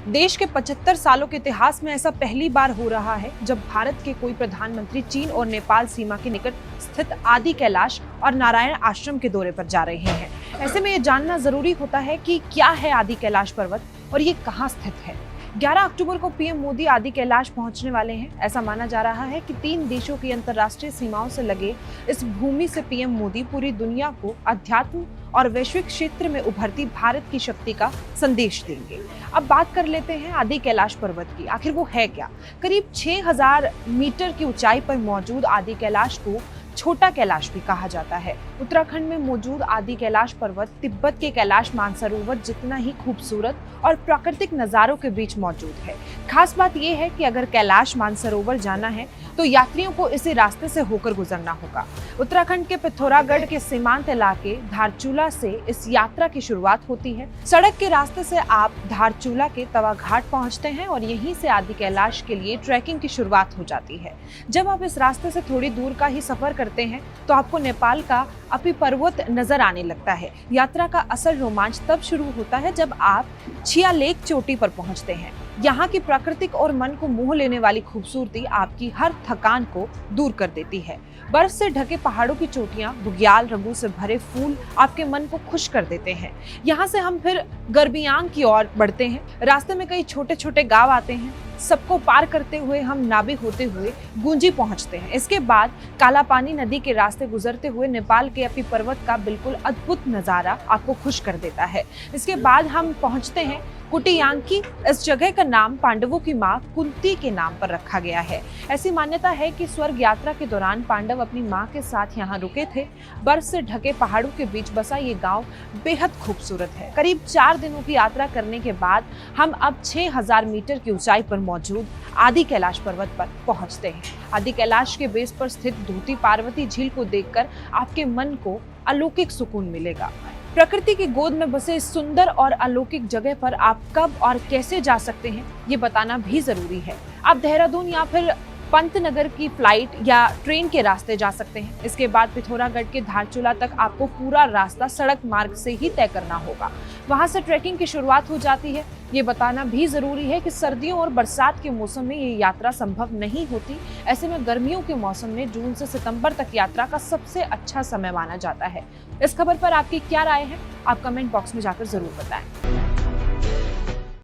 देश के 75 सालों के इतिहास में ऐसा पहली बार हो रहा है जब भारत के कोई प्रधानमंत्री चीन और नेपाल सीमा के निकट स्थित आदि कैलाश और नारायण आश्रम के दौरे पर जा रहे हैं। ऐसे में ये जानना जरूरी होता है कि क्या है आदि कैलाश पर्वत और ये कहाँ स्थित है। 11 अक्टूबर को पीएम मोदी आदि कैलाश पहुंचने वाले हैं। ऐसा माना जा रहा है कि 3 देशों की अंतर्राष्ट्रीय सीमाओं से लगे इस भूमि से पीएम मोदी पूरी दुनिया को अध्यात्म और वैश्विक क्षेत्र में उभरती भारत की शक्ति का संदेश देंगे। अब बात कर लेते हैं आदि कैलाश पर्वत की। आखिर वो है क्या? करीब 6000 मीटर की ऊंचाई पर मौजूद आदि कैलाश को छोटा कैलाश भी कहा जाता है। उत्तराखंड में मौजूद आदि कैलाश पर्वत तिब्बत के कैलाश मानसरोवर जितना ही खूबसूरत और प्राकृतिक नजारों के बीच मौजूद है। खास बात यह है कि अगर कैलाश मानसरोवर जाना है तो यात्रियों को इसी रास्ते से होकर गुजरना होगा। उत्तराखंड के पिथौरागढ़ के सीमांत इलाके धारचूला से इस यात्रा की शुरुआत होती है। सड़क के रास्ते से आप धारचूला के तवा घाट पहुंचते हैं और यहीं से आदि कैलाश के लिए ट्रैकिंग की शुरुआत हो जाती है। जब आप इस रास्ते से थोड़ी दूर का ही सफर करते हैं तो आपको नेपाल का अपी पर्वत नजर आने लगता है। यात्रा का असल रोमांच तब शुरू होता है जब आप छिया लेक चोटी पर पहुंचते हैं। यहाँ की प्राकृतिक और मन को मोह लेने वाली खूबसूरती आपकी हर थकान को दूर कर देती है। बर्फ से ढके पहाड़ों की चोटियां, बुग्याल रंगों से भरे फूल आपके मन को खुश कर देते हैं। यहाँ से हम फिर गर्बियांग की ओर बढ़ते हैं। रास्ते में कई छोटे छोटे गांव आते हैं। सबको पार करते हुए हम नाबी होते हुए गुंजी पहुंचते हैं। इसके बाद कालापानी नदी के रास्ते गुजरते हुए नेपाल के अपी पर्वत का बिल्कुल अद्भुत नजारा आपको खुश कर देता है। इसके बाद हम पहुंचते हैं कुटियांकी। इस जगह का नाम पांडवों की मां कुंती के नाम पर रखा गया है। ऐसी मान्यता है कि स्वर्ग यात्रा के दौरान पांडव अपनी मां के साथ यहाँ रुके थे। बर्फ से ढके पहाड़ों के बीच बसा ये गांव बेहद खूबसूरत है। करीब 4 दिनों की यात्रा करने के बाद हम अब 6000 मीटर की ऊंचाई पर मौजूद आदि कैलाश पर्वत पर पहुंचते हैं। आदि कैलाश के बेस पर स्थित धूती पार्वती झील को देखकर आपके मन को अलौकिक सुकून मिलेगा। प्रकृति की गोद में बसे इस सुंदर और अलौकिक जगह पर आप कब और कैसे जा सकते हैं ये बताना भी जरूरी है। आप देहरादून या फिर पंतनगर की फ्लाइट या ट्रेन के रास्ते जा सकते हैं। इसके बाद पिथौरागढ़ के धारचूला तक आपको पूरा रास्ता सड़क मार्ग से ही तय करना होगा। वहां से ट्रैकिंग की शुरुआत हो जाती है। ये बताना भी जरूरी है कि सर्दियों और बरसात के मौसम में ये यात्रा संभव नहीं होती। ऐसे में गर्मियों के मौसम में जून से सितंबर तक यात्रा का सबसे अच्छा समय माना जाता है। इस खबर पर आपकी क्या राय है? आप कमेंट बॉक्स में जाकर जरूर बताएं।